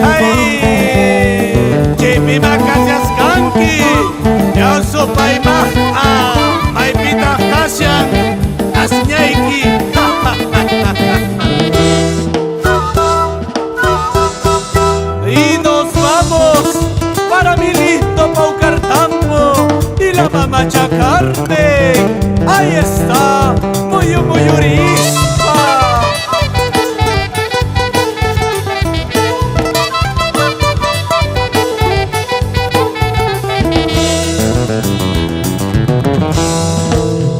Ay, Jimmy Macasias Kanki, ya sopa y mai pita Kasian, asñaiki. Y nos vamos para mi lindo Paucartambo y la mamá Chacarte. Ahí está, muy orispa.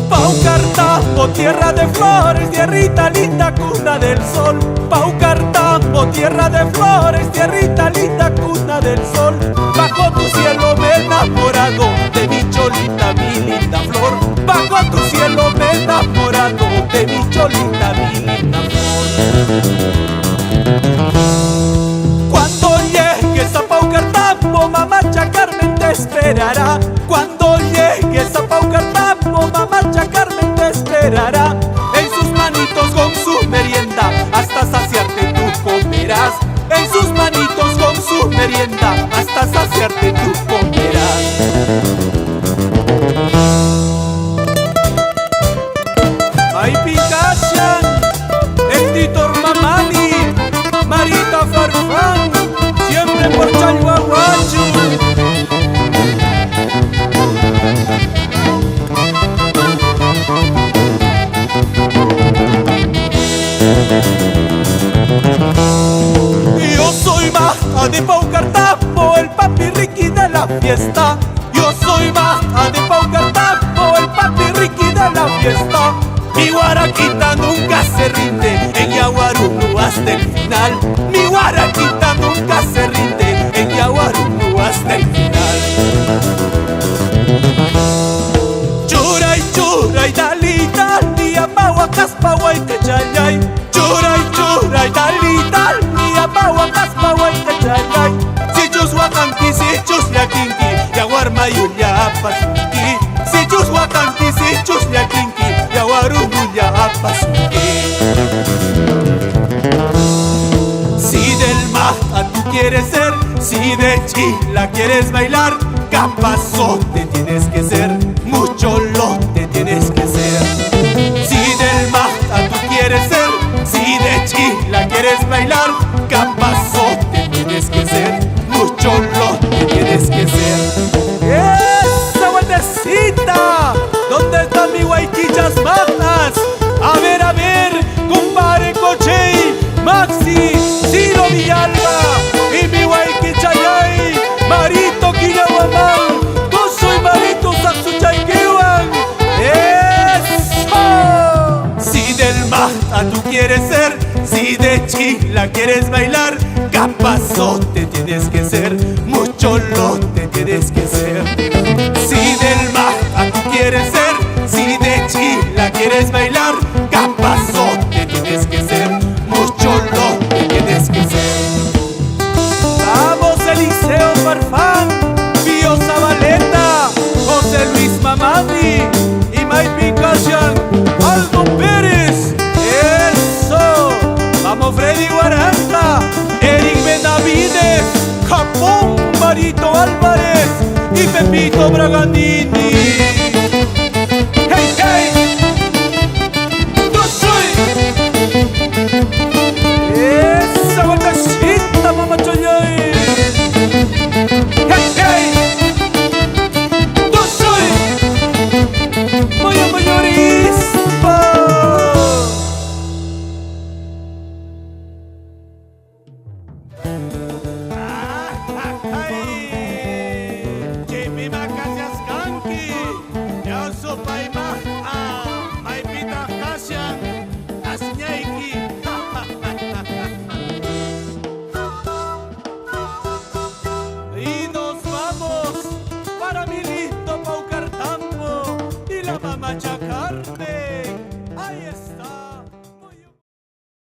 Paucartambo, tierra de flores, tierrita linda, cuna del sol. Paucartambo, tierra de flores, tierrita linda, cuna del sol. Bajo tu cielo me he enamorado de mi cholita, mi linda flor. Bajo tu cielo me he enamorado de mi cholita, mi linda flor. Cuando llegues a Paucartambo, mamá Chacarmen te esperará. Cuando llegues a Paucartambo, mamá Chacarmen te esperará. En sus manitos con su merienda, hasta saciarte tú comerás. En sus manitos con su merienda, hasta saciarte tú comerás. Ay Picasian, Editor Mamani, Marita Farfán, siempre por Chalhuahuachu. Yo soy Maja de Paucartambo, el papi Ricky de la fiesta. Yo soy Maja de Paucartambo, el papi Ricky de la fiesta. Mi guaraquita nunca se rinde, en Yaguarunu hasta el final. Mi guaraquita nunca se rinde, en Yaguarunu hasta el final. Churay, dali, amawa caspawa y cachayay. Churay, dali, amawa caspawa y cachayay. Si chus wakanki, si chus yakinki, yaguarma yuya pasunki. Si chus wakanki, si chus yakinki, yaguarunu ya pasunki. Si del Maja tú quieres ser, si de Chila quieres bailar, capazote tienes que ser, mucho lote tienes que ser. Si del Maja tú quieres ser, si de Chila quieres bailar, capazote tienes que ser, mucho lote tienes que ser. ¡Esa vueltecita! ¿Dónde están mis guayquichas majas? A ver, compadre Cochey, Maxi, Ciro Villalba y mi guayquichayay, Marito Quillahuamán, yo soy Marito Saxuchayquehuan. ¡Eso! Si del Maja tú quieres ser, si de Chila quieres bailar, capazote tienes que ser, mucho lote tienes que ser. Si del Maja tú quieres ser, si de Chila quieres bailar, capazote tienes que ser, mucho lote tienes que ser. Vamos Eliseo Farfán, Pío Zabaleta, José Luis Mamadi y May Picasian, Aldo Pérez. Eso, vamos Freddy Guaranta, Eric Benavides, Japón, Marito Álvarez y Pepito Braganini. Hey, hey.